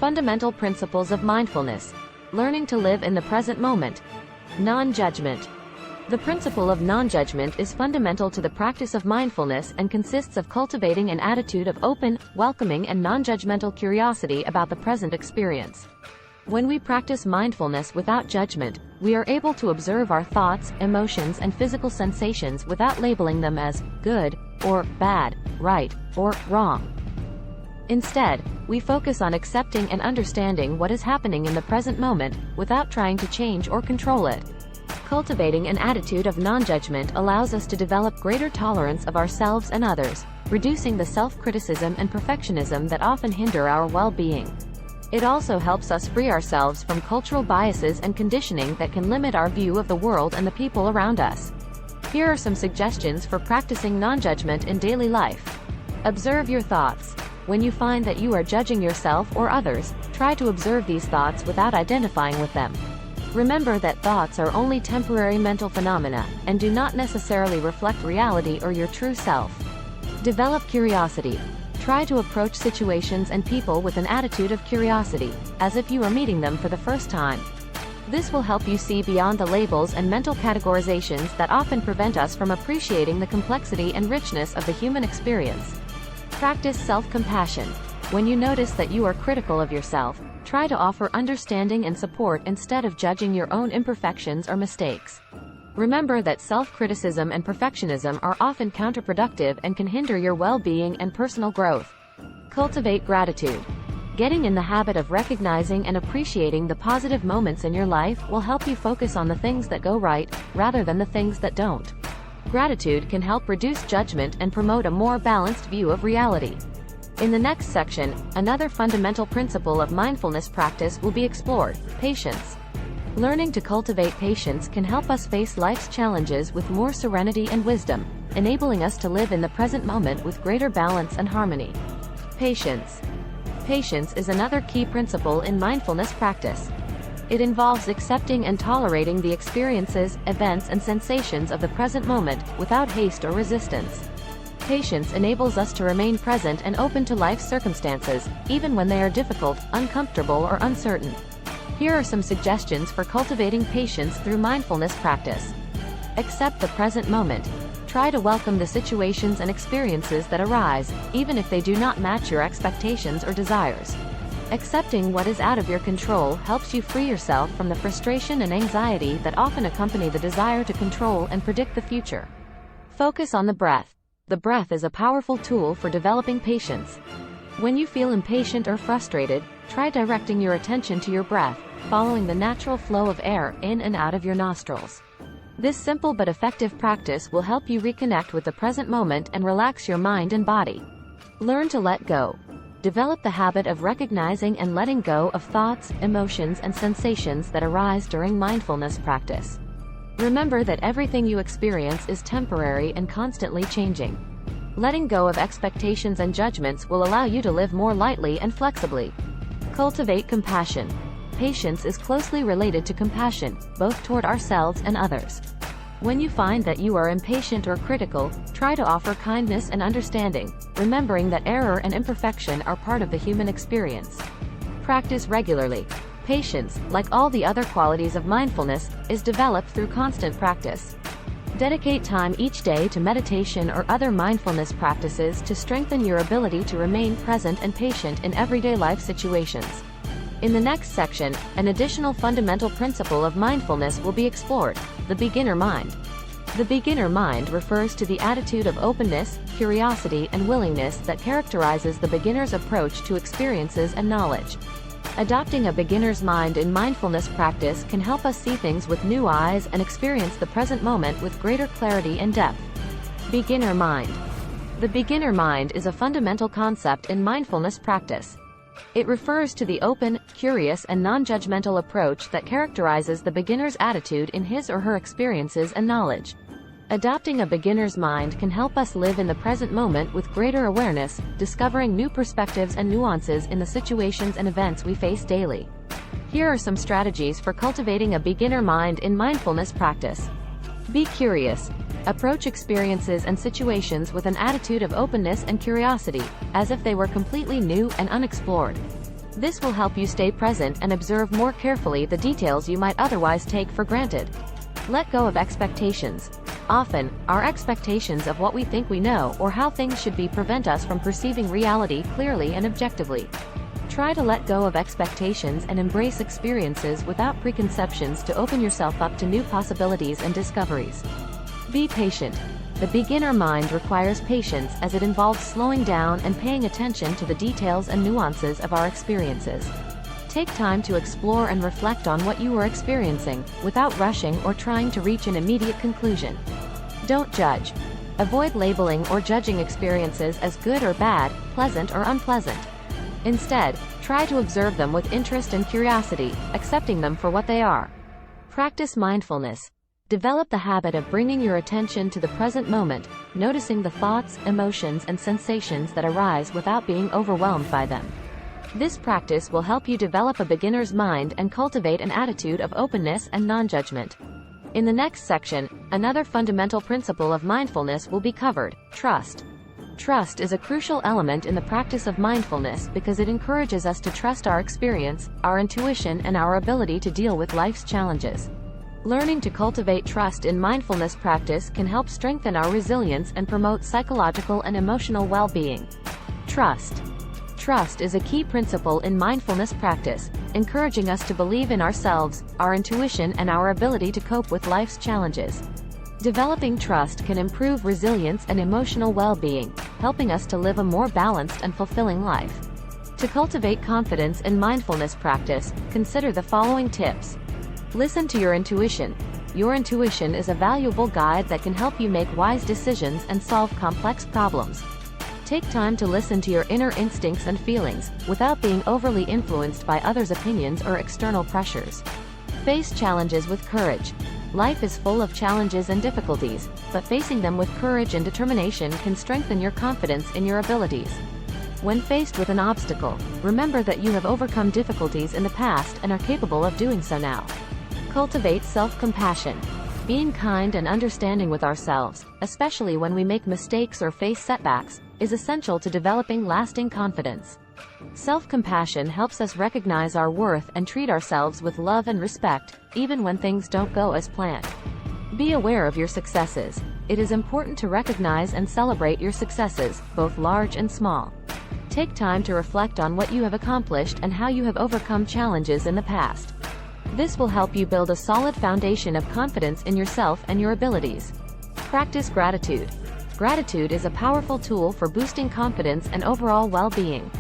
Fundamental principles of mindfulness. Learning to live in the present moment. Non-judgment. The principle of non-judgment is fundamental to the practice of mindfulness and consists of cultivating an attitude of open, welcoming and non-judgmental curiosity about the present experience. When we practice mindfulness without judgment, we are able to observe our thoughts, emotions and physical sensations without labeling them as good or bad, right or wrong. Instead, we focus on accepting and understanding what is happening in the present moment, without trying to change or control it. Cultivating an attitude of non-judgment allows us to develop greater tolerance of ourselves and others, reducing the self-criticism and perfectionism that often hinder our well-being. It also helps us free ourselves from cultural biases and conditioning that can limit our view of the world and the people around us. Here are some suggestions for practicing non-judgment in daily life. Observe your thoughts. When you find that you are judging yourself or others, try to observe these thoughts without identifying with them. Remember that thoughts are only temporary mental phenomena, and do not necessarily reflect reality or your true self. Develop curiosity. Try to approach situations and people with an attitude of curiosity, as if you are meeting them for the first time. This will help you see beyond the labels and mental categorizations that often prevent us from appreciating the complexity and richness of the human experience. Practice self-compassion. When you notice that you are critical of yourself, try to offer understanding and support instead of judging your own imperfections or mistakes. Remember that self-criticism and perfectionism are often counterproductive and can hinder your well-being and personal growth. Cultivate gratitude. Getting in the habit of recognizing and appreciating the positive moments in your life will help you focus on the things that go right, rather than the things that don't. Gratitude can help reduce judgment and promote a more balanced view of reality. In the next section, another fundamental principle of mindfulness practice will be explored: patience. Learning to cultivate patience can help us face life's challenges with more serenity and wisdom, enabling us to live in the present moment with greater balance and harmony. Patience. Patience is another key principle in mindfulness practice. It involves accepting and tolerating the experiences, events and sensations of the present moment, without haste or resistance. Patience enables us to remain present and open to life's circumstances, even when they are difficult, uncomfortable or uncertain. Here are some suggestions for cultivating patience through mindfulness practice. Accept the present moment. Try to welcome the situations and experiences that arise, even if they do not match your expectations or desires. Accepting what is out of your control helps you free yourself from the frustration and anxiety that often accompany the desire to control and predict the future. Focus on the breath. The breath is a powerful tool for developing patience. When you feel impatient or frustrated, try directing your attention to your breath, following the natural flow of air in and out of your nostrils. This simple but effective practice will help you reconnect with the present moment and relax your mind and body. Learn to let go. Develop the habit of recognizing and letting go of thoughts, emotions, and sensations that arise during mindfulness practice. Remember that everything you experience is temporary and constantly changing. Letting go of expectations and judgments will allow you to live more lightly and flexibly. Cultivate compassion. Patience is closely related to compassion, both toward ourselves and others. When you find that you are impatient or critical, try to offer kindness and understanding, remembering that error and imperfection are part of the human experience. Practice regularly. Patience, like all the other qualities of mindfulness, is developed through constant practice. Dedicate time each day to meditation or other mindfulness practices to strengthen your ability to remain present and patient in everyday life situations. In the next section, an additional fundamental principle of mindfulness will be explored: the beginner mind. The beginner mind refers to the attitude of openness, curiosity, and willingness that characterizes the beginner's approach to experiences and knowledge. Adopting a beginner's mind in mindfulness practice can help us see things with new eyes and experience the present moment with greater clarity and depth. Beginner mind. The beginner mind is a fundamental concept in mindfulness practice. It refers to the open, curious, and non-judgmental approach that characterizes the beginner's attitude in his or her experiences and knowledge. Adopting a beginner's mind can help us live in the present moment with greater awareness, discovering new perspectives and nuances in the situations and events we face daily. Here are some strategies for cultivating a beginner mind in mindfulness practice. Be curious. Approach experiences and situations with an attitude of openness and curiosity, as if they were completely new and unexplored. This will help you stay present and observe more carefully the details you might otherwise take for granted. Let go of expectations. Often, our expectations of what we think we know or how things should be prevent us from perceiving reality clearly and objectively. Try to let go of expectations and embrace experiences without preconceptions to open yourself up to new possibilities and discoveries. Be patient. The beginner mind requires patience as it involves slowing down and paying attention to the details and nuances of our experiences. Take time to explore and reflect on what you are experiencing, without rushing or trying to reach an immediate conclusion. Don't judge. Avoid labeling or judging experiences as good or bad, pleasant or unpleasant. Instead, try to observe them with interest and curiosity, accepting them for what they are. Practice mindfulness. Develop the habit of bringing your attention to the present moment, noticing the thoughts, emotions, and sensations that arise without being overwhelmed by them. This practice will help you develop a beginner's mind and cultivate an attitude of openness and non-judgment. In the next section, another fundamental principle of mindfulness will be covered: trust. Trust is a crucial element in the practice of mindfulness because it encourages us to trust our experience, our intuition, and our ability to deal with life's challenges. Learning to cultivate trust in mindfulness practice can help strengthen our resilience and promote psychological and emotional well-being. Trust. Trust is a key principle in mindfulness practice, encouraging us to believe in ourselves, our intuition, and our ability to cope with life's challenges. Developing trust can improve resilience and emotional well-being, helping us to live a more balanced and fulfilling life. To cultivate confidence in mindfulness practice, consider the following tips. Listen to your intuition. Your intuition is a valuable guide that can help you make wise decisions and solve complex problems. Take time to listen to your inner instincts and feelings, without being overly influenced by others' opinions or external pressures. Face challenges with courage. Life is full of challenges and difficulties, but facing them with courage and determination can strengthen your confidence in your abilities. When faced with an obstacle, remember that you have overcome difficulties in the past and are capable of doing so now. Cultivate self-compassion. Being kind and understanding with ourselves, especially when we make mistakes or face setbacks, is essential to developing lasting confidence. Self-compassion helps us recognize our worth and treat ourselves with love and respect, even when things don't go as planned. Be aware of your successes. It is important to recognize and celebrate your successes, both large and small. Take time to reflect on what you have accomplished and how you have overcome challenges in the past. This will help you build a solid foundation of confidence in yourself and your abilities. Practice gratitude. Gratitude is a powerful tool for boosting confidence and overall well-being.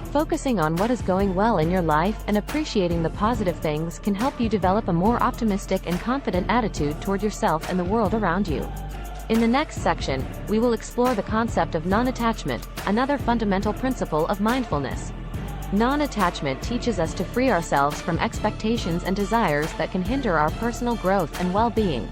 Focusing on what is going well in your life and appreciating the positive things can help you develop a more optimistic and confident attitude toward yourself and the world around you. In the next section, we will explore the concept of non-attachment, another fundamental principle of mindfulness. Non-attachment teaches us to free ourselves from expectations and desires that can hinder our personal growth and well-being.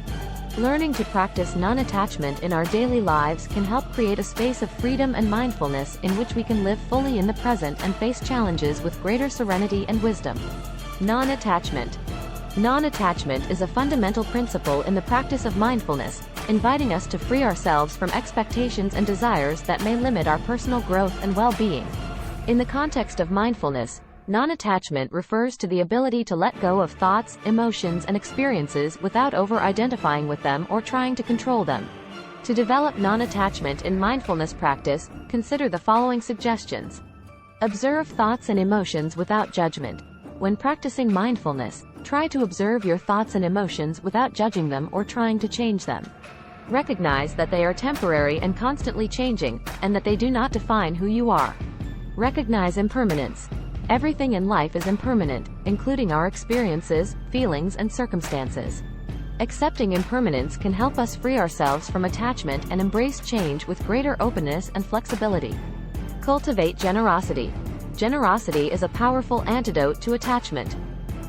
Learning to practice non-attachment in our daily lives can help create a space of freedom and mindfulness in which we can live fully in the present and face challenges with greater serenity and wisdom. Non-attachment. Non-attachment is a fundamental principle in the practice of mindfulness, inviting us to free ourselves from expectations and desires that may limit our personal growth and well-being. In the context of mindfulness, non-attachment refers to the ability to let go of thoughts, emotions, and experiences without over-identifying with them or trying to control them. To develop non-attachment in mindfulness practice, consider the following suggestions. Observe thoughts and emotions without judgment. When practicing mindfulness, try to observe your thoughts and emotions without judging them or trying to change them. Recognize that they are temporary and constantly changing, and that they do not define who you are. Recognize impermanence. Everything in life is impermanent, including our experiences, feelings, and circumstances. Accepting impermanence can help us free ourselves from attachment and embrace change with greater openness and flexibility. Cultivate generosity. Generosity is a powerful antidote to attachment.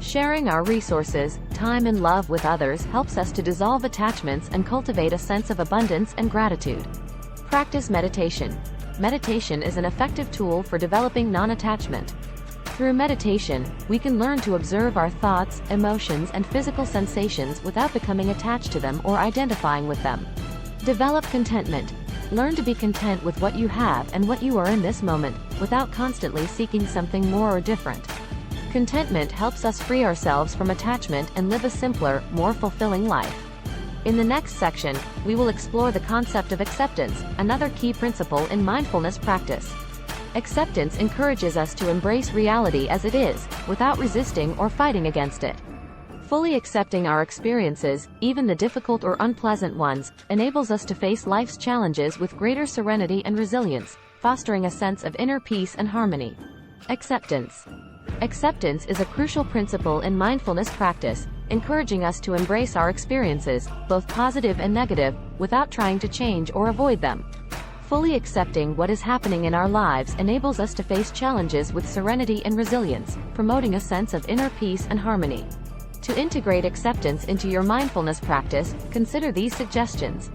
Sharing our resources, time, and love with others helps us to dissolve attachments and cultivate a sense of abundance and gratitude. Practice meditation. Meditation is an effective tool for developing non-attachment. Through meditation, we can learn to observe our thoughts, emotions, and physical sensations without becoming attached to them or identifying with them. Develop contentment. Learn to be content with what you have and what you are in this moment, without constantly seeking something more or different. Contentment helps us free ourselves from attachment and live a simpler, more fulfilling life. In the next section, we will explore the concept of acceptance, another key principle in mindfulness practice. Acceptance encourages us to embrace reality as it is, without resisting or fighting against it. Fully accepting our experiences, even the difficult or unpleasant ones, enables us to face life's challenges with greater serenity and resilience, fostering a sense of inner peace and harmony. Acceptance. Acceptance is a crucial principle in mindfulness practice, encouraging us to embrace our experiences, both positive and negative, without trying to change or avoid them. Fully accepting what is happening in our lives enables us to face challenges with serenity and resilience, promoting a sense of inner peace and harmony. To integrate acceptance into your mindfulness practice, consider these suggestions.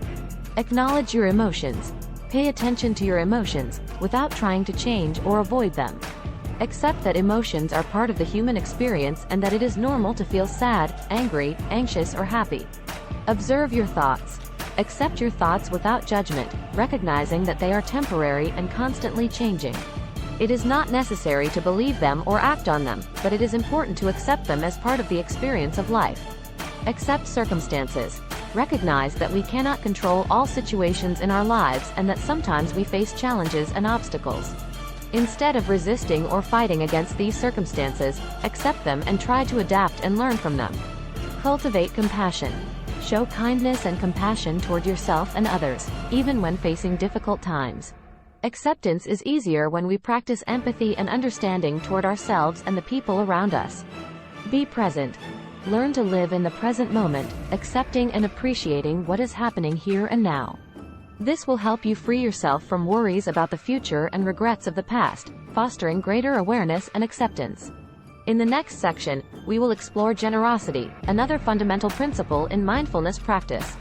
Acknowledge your emotions. Pay attention to your emotions, without trying to change or avoid them. Accept that emotions are part of the human experience and that it is normal to feel sad, angry, anxious, or happy. Observe your thoughts. Accept your thoughts without judgment, recognizing that they are temporary and constantly changing. It is not necessary to believe them or act on them, but it is important to accept them as part of the experience of life. Accept circumstances. Recognize that we cannot control all situations in our lives and that sometimes we face challenges and obstacles. Instead of resisting or fighting against these circumstances, accept them and try to adapt and learn from them. Cultivate compassion. Show kindness and compassion toward yourself and others, even when facing difficult times. Acceptance is easier when we practice empathy and understanding toward ourselves and the people around us. Be present. Learn to live in the present moment, accepting and appreciating what is happening here and now. This will help you free yourself from worries about the future and regrets of the past, fostering greater awareness and acceptance. In the next section, we will explore generosity, another fundamental principle in mindfulness practice.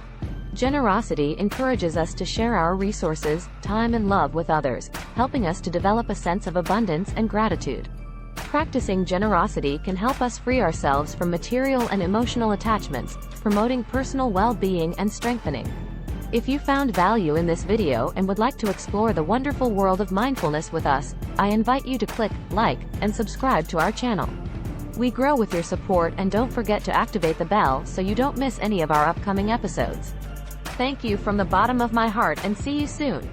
Generosity encourages us to share our resources, time and love with others, helping us to develop a sense of abundance and gratitude. Practicing generosity can help us free ourselves from material and emotional attachments, promoting personal well-being and strengthening. If you found value in this video and would like to explore the wonderful world of mindfulness with us, I invite you to click like and subscribe to our channel. We grow with your support, and don't forget to activate the bell so you don't miss any of our upcoming episodes. Thank you from the bottom of my heart, and see you soon.